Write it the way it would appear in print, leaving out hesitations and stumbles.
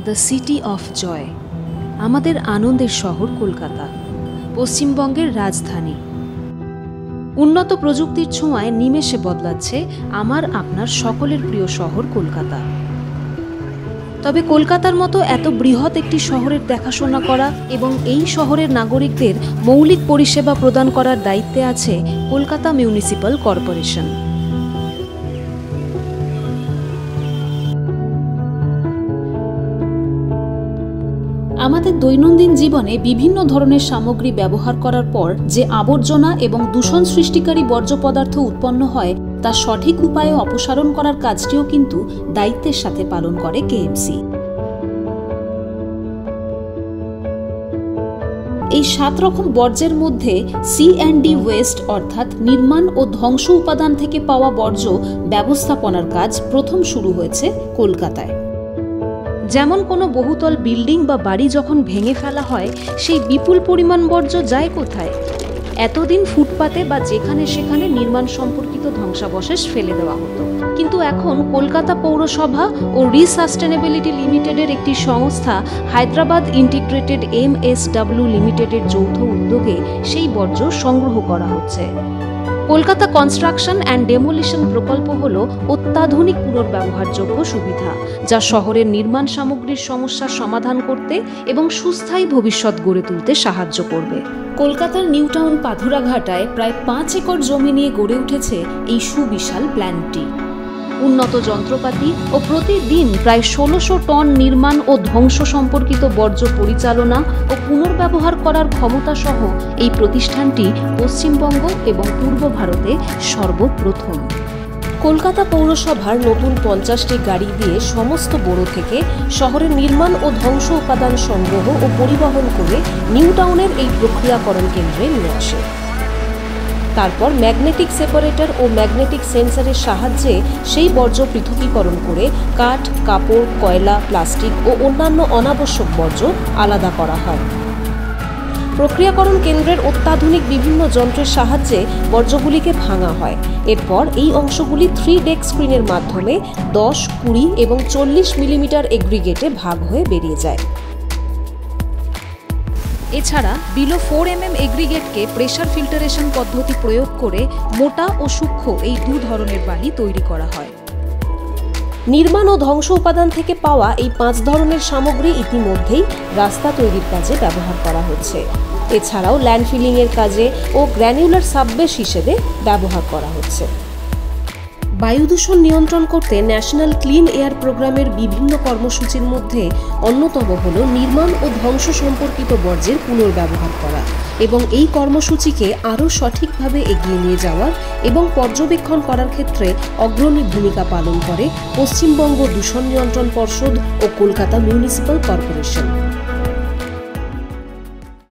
The city of joy, আমাদের আনন্দের শহর কলকাতা, পশ্চিমবঙ্গের রাজধানী। উন্নত প্রযুক্তির ছোঁয়ায় নিমেষে বদলাচ্ছে আমার আপনার সকলের প্রিয় শহর কলকাতা। তবে কলকাতার মতো এত বৃহৎ একটি শহরের দেখাশোনা করা এবং এই শহরের নাগরিকদের মৌলিক পরিষেবা প্রদান করার দায়িত্বে আছে কলকাতা মিউনিসিপ্যাল কর্পোরেশন। আমাদের দৈনন্দিন জীবনে বিভিন্ন ধরনের সামগ্রী ব্যবহার করার পর যে আবর্জনা এবং দূষণ সৃষ্টিকারী বর্জ্য পদার্থ উৎপন্ন হয় তা সঠিক উপায়ে অপসারণ করার কাজটিও কিন্তু দায়িত্বের সাথে পালন করে কেএমসি। এই 7 রকম বর্জ্যের মধ্যে C&D ওয়েস্ট অর্থাৎ নির্মাণ ও ধ্বংস উপাদান থেকে পাওয়া বর্জ্য ব্যবস্থাপনার কাজ প্রথম শুরু হয়েছে কলকাতায়। যেমন কোনো বহুতল বিল্ডিং বা বাড়ি যখন ভেঙে ফেলা হয়, সেই বিপুল পরিমাণ বর্জ্য যায় কোথায়? এতদিন ফুটপাতে বা যেখানে সেখানে নির্মাণ সম্পর্কিত ধ্বংসাবশেষ ফেলে দেওয়া হতো, কিন্তু এখন কলকাতা পৌরসভা ও রিসাস্টেনেবিলিটি লিমিটেডের একটি সংস্থা হায়দ্রাবাদ ইন্টিগ্রেটেড MSW লিমিটেডের যৌথ উদ্যোগে সেই বর্জ্য সংগ্রহ করা হচ্ছে। কলকাতা কনস্ট্রাকশন অ্যান্ড ডেমোলিশন প্রকল্প হল অত্যাধুনিক পুনর্ব্যবহারযোগ্য সুবিধা, যা শহরের নির্মাণ সামগ্রীর সমস্যার সমাধান করতে এবং সুস্থায়ী ভবিষ্যৎ গড়ে তুলতে সাহায্য করবে। কলকাতার নিউ টাউন পাথুরাঘাটায় প্রায় 5 একর জমি নিয়ে গড়ে উঠেছে এই সুবিশাল প্ল্যান্টটি। উন্নত যন্ত্রপাতি ও প্রতিদিন প্রায় 1600 টন নির্মাণ ও ধ্বংস সম্পর্কিত বর্জ্য পরিচালনা ও পুনর্ব্যবহার করার ক্ষমতা সহ এই প্রতিষ্ঠানটি পশ্চিমবঙ্গ এবং পূর্ব ভারতে সর্বপ্রথম। কলকাতা পৌরসভার নতুন 50টি গাড়ি দিয়ে সমস্ত বড় থেকে শহরের নির্মাণ ও ধ্বংস উপাদান সংগ্রহ ও পরিবহন করে নিউ টাউনের এই প্রক্রিয়াকরণ কেন্দ্রে নিয়ে আসে। তারপর ম্যাগনেটিক সেপারেটর ও ম্যাগনেটিক সেন্সরের সাহায্যে সেই বর্জ্য পৃথকীকরণ করে কাঠ, কাপড়, কয়লা, প্লাস্টিক ও অন্যান্য অনাবশ্যক বর্জ্য আলাদা করা হয়। প্রক্রিয়াকরণ কেন্দ্রের অত্যাধুনিক বিভিন্ন যন্ত্রের সাহায্যে বর্জ্যগুলিকে ভাঙা হয়। এরপর এই অংশগুলি 3D স্ক্রিনের মাধ্যমে 10, 20 এবং 40 মিলিমিটার এগ্রিগেটে ভাগ হয়ে বেরিয়ে যায়। এছাড়া বিলো 4 mm এগ্রিগেটকে প্রেসার ফিল্টারেশন পদ্ধতি প্রয়োগ করে মোটা ও সূক্ষ্ম এই 2 ধরনের বালি তৈরি করা হয়। নির্মাণ ও ধ্বংস উপাদান থেকে পাওয়া এই 5 ধরনের সামগ্রী ইতিমধ্যেই রাস্তা তৈরির কাজে ব্যবহার করা হচ্ছে। এছাড়াও ল্যান্ডফিলিং এর কাজে ও গ্র্যানুলার সাববেস হিসেবে ব্যবহার করা হচ্ছে। বায়ু দূষণ নিয়ন্ত্রণ করতে ন্যাশনাল ক্লিন এয়ার প্রোগ্রামের বিভিন্ন কর্মসূচির মধ্যে অন্যতম হল নির্মাণ ও ধ্বংস সম্পর্কিত বর্জ্যের পুনর্ব্যবহার করা এবং এই কর্মসূচিকে আরও সঠিকভাবে এগিয়ে নিয়ে যাওয়ার এবং পর্যবেক্ষণ করার ক্ষেত্রে অগ্রণী ভূমিকা পালন করে পশ্চিমবঙ্গ দূষণ নিয়ন্ত্রণ পর্ষদ ও কলকাতা মিউনিসিপ্যাল কর্পোরেশন।